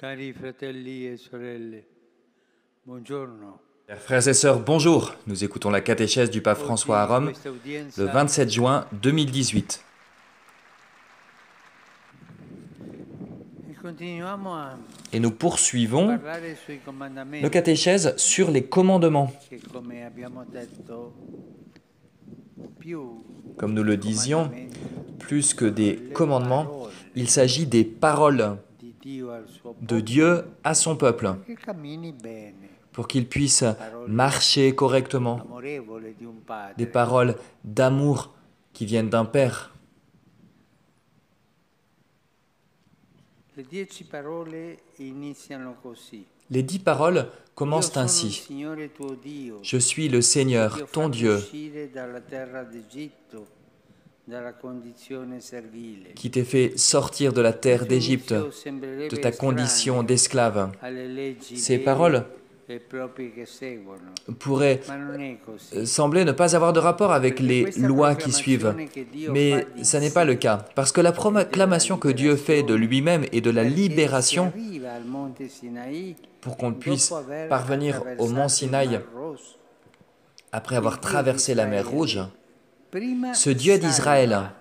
Cari fratelli e sorelle, buongiorno. Chers frères et sœurs, bonjour. Nous écoutons la catéchèse du pape François à Oggi Rome questa le udienza 27 juin 2018. e continuiamo a Et nous poursuivons parlare sui nos comandamenti catéchèses sur les commandements. che, come abbiamo detto, più Comme nous le disions, comandamenti plus que sono des le commandements, parole il s'agit des paroles di Dio al suo de popolo Dieu à son peuple, perché cammini bene, pour qu'il puisse marcher correctement. amorevole di un Des padre. paroles d'amour qui viennent d'un père. Le 10 parole iniziano così. Les 10 paroles Io commencent sono il ainsi. Signore tuo Dio, Je suis le che ti Seigneur, ho ton fatto Dieu, uscire dalla terra d'Egitto, dalla condizione servile. qui t'ai fait sortir de la terre Questo d'Égypte, inizio de sembrerebbe ta condition estraneo d'esclave. alle leggi Ces vere paroles e proprie che seguono, pourraient ma non è così. sembler ne pas avoir de rapport avec Perché les questa lois qui suivent. proclamazione che Dio fa Mais di ça n'est pas le sé cas, parce que la e della proclamation que Dieu fait de liberazione, lui-même et de la perché si libération arriva al monte Sinaï pour qu'on dopo puisse aver parvenir au mont attraversato il Sinaï Mar Rosso. après Il avoir Dio traversé la mer Rouge, d'Israele prima ce Dieu d'Israël salva,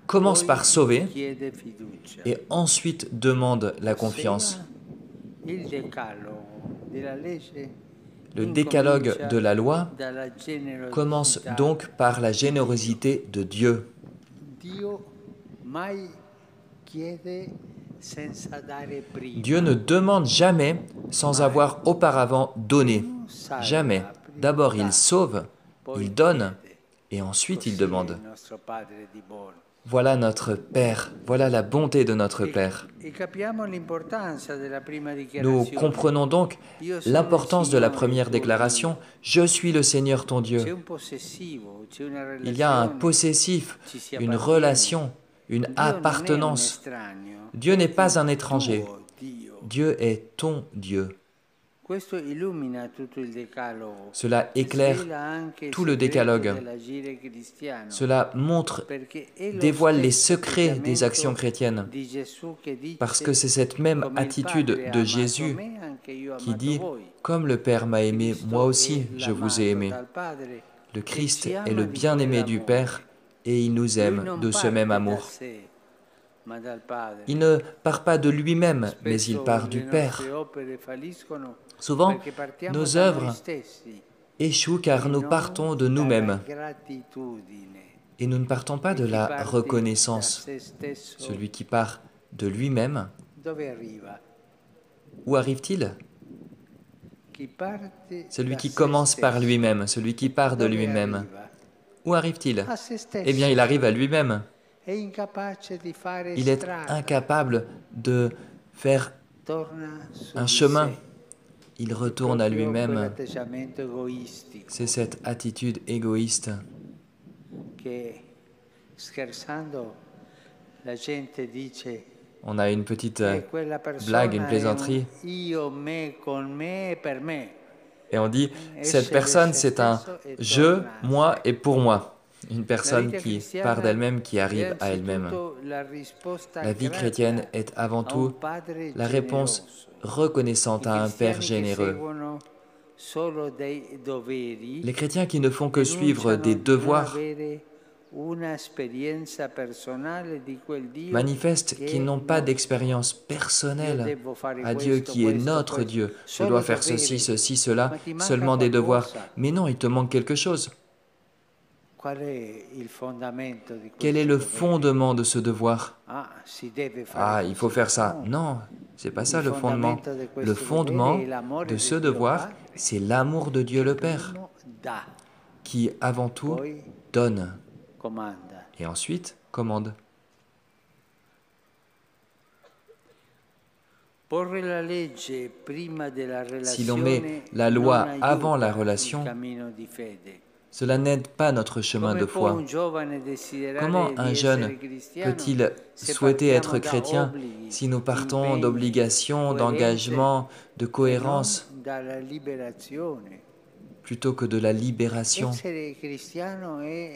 commence poi par sauver chiede fiducia. et ensuite demande la confiance. Ossia, il decalogo della legge Le décalogue de la loi dalla commence generosità. donc par la générosité de Dieu. Dio mai chiede senza dare prima. Dieu ne demande jamais sans avoir auparavant donné. Salva, Jamais. prima D'abord il dà, sauve, poi il donne, chiede. et ensuite il Così è demande. il nostro Padre di buono. Voilà notre Père, voilà la bonté de notre Père. E capiamo l'importanza della prima Nous dichiarazione. comprenons donc Io sono il l'importance de la Signore première tuo déclaration, Je suis le Seigneur ton Dio. C'è Dieu. un possessivo, c'è una Il y a un relazione, possessif, ci si une appartiene. relation, une Dio non è un appartenance. estraneo, Dieu è n'est pas un il étranger. tuo Dio. Dieu est ton Dieu. Questo illumina tutto il decalogo. Cela éclaire Svela anche il tout le segreto décalogue. dell'agire cristiano. Cela montre, Perché è lo dévoile les stesso secrets des atteggiamento actions chrétiennes. di Gesù che dice, Parce que c'est cette même come il attitude Padre ha de amato Jésus me, anche io ho qui amato dit, voi. comme le Père m'a aimé, Cristo moi aussi è je vous ai l'amato aimé. dal Padre Le e Christ ci est ama le di bien-aimé du quell'amore. Père et il nous Lui aime non de ce même parte da amour. sé, ma dal Padre. Il ne part pas de lui-même, mais il Spesso part le du nostre Père. opere falliscono Souvent, perché partiamo nos da noi œuvres stessi échouent car e nous non partons de dalla nous-mêmes gratitudine. et nous ne partons pas E de chi la parte da reconnaissance. se stesso, Celui qui part de lui-même, dove arriva? où arrive-t-il? Chi parte Celui da qui se commence par stesso, lui-même, celui qui part de dove lui-même. arriva? Où arrive-t-il? A se stesso. Eh bien, il arrive à lui-même. È incapace di fare Il est strada. incapable de faire Torna su un di chemin. sé. Il È retourne à proprio lui-même. quell'atteggiamento egoistico C'est cette attitude égoïste. che, scherzando, la gente dice On a une petite quella blague, une persona è plaisanterie, un io, me, con me e per me. et on dit, cette Esce personne, de se c'est un stesso e je, torna a moi sé. et pour moi. Une La personne vita qui cristiana part d'elle-même, qui arrive è à elle-même. anzitutto la risposta La vie grata chrétienne est avant a un tout padre la réponse generoso. reconnaissante I à un Père cristiani che généreux. seguono solo dei doveri Les chrétiens qui ne font que suivre denunciano des di non devoirs avere una esperienza personale di quel Dio manifestent che qu'ils è n'ont pas nostro. d'expérience Io personnelle devo fare à Dieu questo, qui est questo, notre questo. Dieu. Je Solo dois faire ceci, doveri. ceci, cela, Ma ti manca seulement des devoirs. qualcosa? Mais non, il te manque quelque chose. Qual è il fondamento di questo Quel est le dovere? fondement de ce devoir? Ah, si deve fare Ah, il faut così. faire ça. No. Non, c'est pas ça Il le fondement. fondamento di Le questo fondement dovere è l'amore de di ce Dio devoir, Padre, c'est l'amour de Dieu che le Père, primo dà, qui avant tout poi donne comanda. et ensuite commande. Porre la legge prima della Si l'on met relazione la non loi aiuta avant la il relation, cammino di fede. cela n'aide pas notre chemin Come de può foi. un giovane desiderare Comment di un jeune essere cristiano peut-il se souhaiter partiamo être da chrétien obblighi, si nous partons impegni, d'obligations, coerenze d'engagements, de e non cohérence, dalla liberazione? plutôt que de la libération.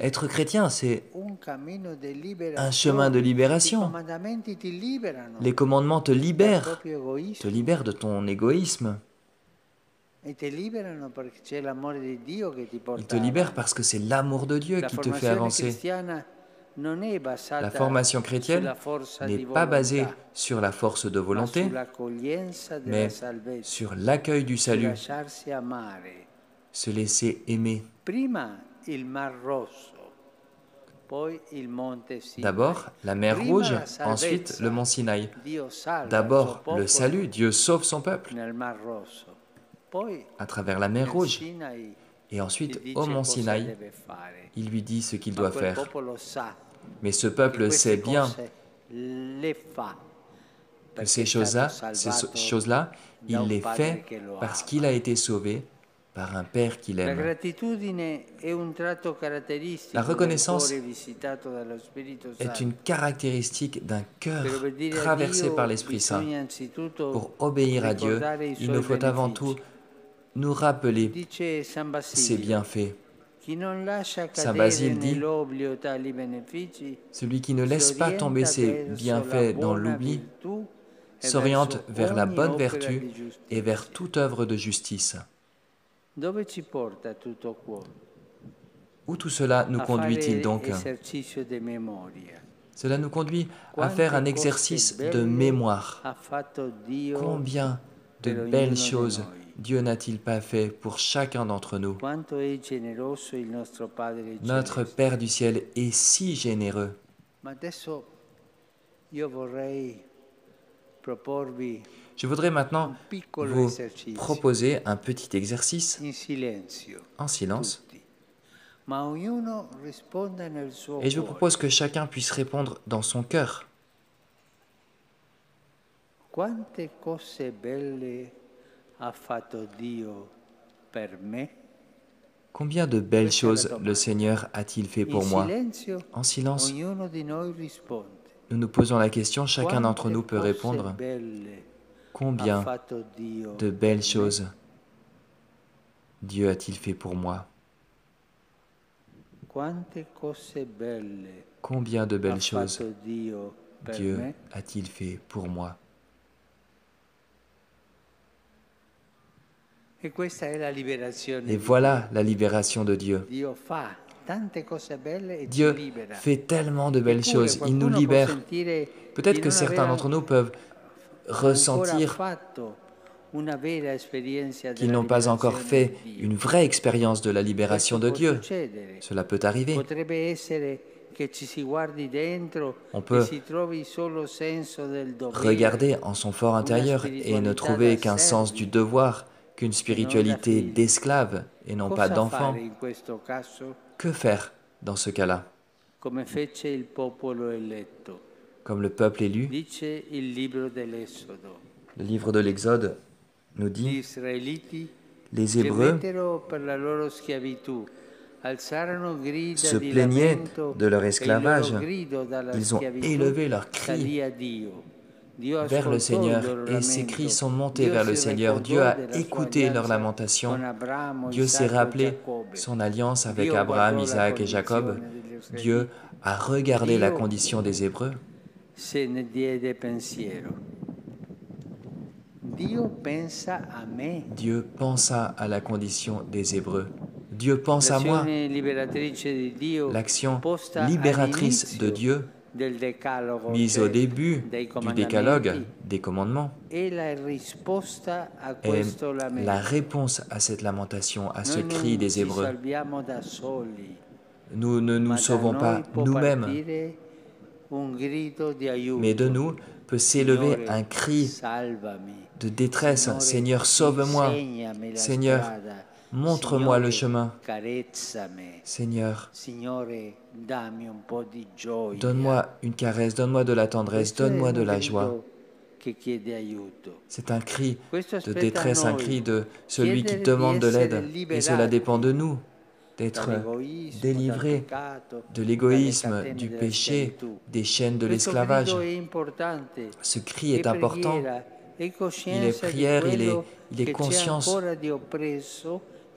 Être chrétien, c'est un chemin de libération. Les commandements te libèrent de ton égoïsme. Ils te libèrent parce que c'est l'amour de Dieu qui te fait avancer. La formation chrétienne n'est pas basée sur la force de volonté, mais sur l'accueil du salut, se laisser aimer. D'abord, la mer Rouge, ensuite le mont Sinaï. D'abord, le salut, Dieu sauve son peuple à travers la mer Rouge. Et ensuite, au mont Sinaï, il lui dit ce qu'il doit faire. Mais ce peuple sait bien que ces choses-là, il les fait parce qu'il a été sauvé par un Père qu'il aime. La reconnaissance est une caractéristique d'un cœur traversé par l'Esprit Saint. Pour obéir à Dieu, il nous faut avant tout nous rappeler ses bienfaits. Saint Basile dit, celui qui ne laisse pas tomber ses bienfaits dans l'oubli s'oriente vers la bonne vertu et vers toute œuvre de justice. Où tout cela nous conduit-il donc? Cela nous conduit à faire un exercice de mémoire. Combien de belles choses Dieu n'a-t-il pas fait pour chacun d'entre nous? Notre Père du ciel est si généreux. Je voudrais maintenant vous proposer un petit exercice en silence. Et je vous propose que chacun puisse répondre dans son cœur. Combien de belles choses le Seigneur a-t-il fait pour moi? En silence, nous nous posons la question, chacun d'entre nous peut répondre. Combien de belles choses Dieu a-t-il fait pour moi? Combien de belles choses Dieu a-t-il fait pour moi? Et voilà la libération de Dieu. Dieu fait tellement de belles choses, il nous libère. Peut-être que certains d'entre nous peuvent ressentir qu'ils n'ont pas encore fait une vraie expérience de la libération de Dieu. Cela peut arriver. On peut regarder en son fort intérieur et ne trouver qu'un sens du devoir, qu'une spiritualité d'esclave et non pas d'enfant. Que faire dans ce cas-là? Comme le peuple élu, le livre de l'Exode nous dit, les Hébreux se plaignaient de leur esclavage, ils ont élevé leurs cris vers le Seigneur et ces cris sont montés vers le Seigneur. Dieu a écouté leurs lamentations, Dieu s'est rappelé son alliance avec Abraham, Isaac et Jacob. Dieu a regardé la condition des Hébreux. Dieu pensa à la condition des Hébreux. Dieu pense à moi. L'action libératrice de Dieu, mise au début du décalogue, des commandements, est la réponse à cette lamentation, à ce cri des Hébreux. Nous ne nous sauvons pas nous-mêmes, mais de nous peut s'élever un cri de détresse. Seigneur, sauve-moi. Seigneur, montre-moi le chemin. Seigneur, donne-moi une caresse, donne-moi de la tendresse, donne-moi de la joie. C'est un cri de détresse, un cri de celui qui demande de l'aide. Et cela dépend de nous, d'être délivrés de l'égoïsme, du péché, des chaînes de l'esclavage. Ce cri est important. Il est prière, il est conscience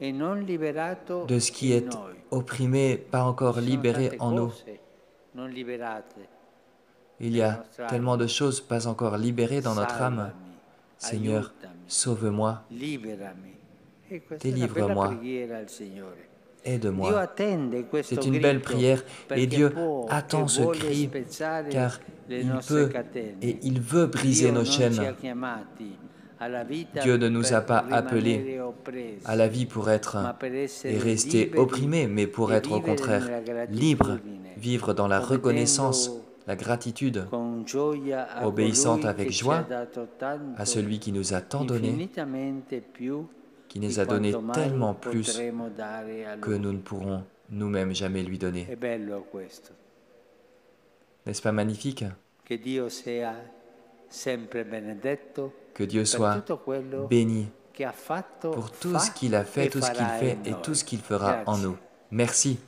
de ce qui est opprimé, pas encore libéré en nous. Il y a tellement de choses pas encore libérées dans notre âme. Seigneur, sauve-moi, délivre-moi, aide-moi. C'est une belle prière et Dieu attend ce cri car il peut et il veut briser nos chaînes. Dieu ne nous a pas appelés à la vie pour être et rester opprimés, mais pour être au contraire libres, vivre dans la reconnaissance, la gratitude, obéissante avec joie à celui qui nous a tant donné, qui nous a donné tellement plus que nous ne pourrons nous-mêmes jamais lui donner. N'est-ce pas magnifique? Que Dieu soit béni pour tout ce qu'il a fait, tout ce qu'il fait et tout ce qu'il fera en nous. Merci.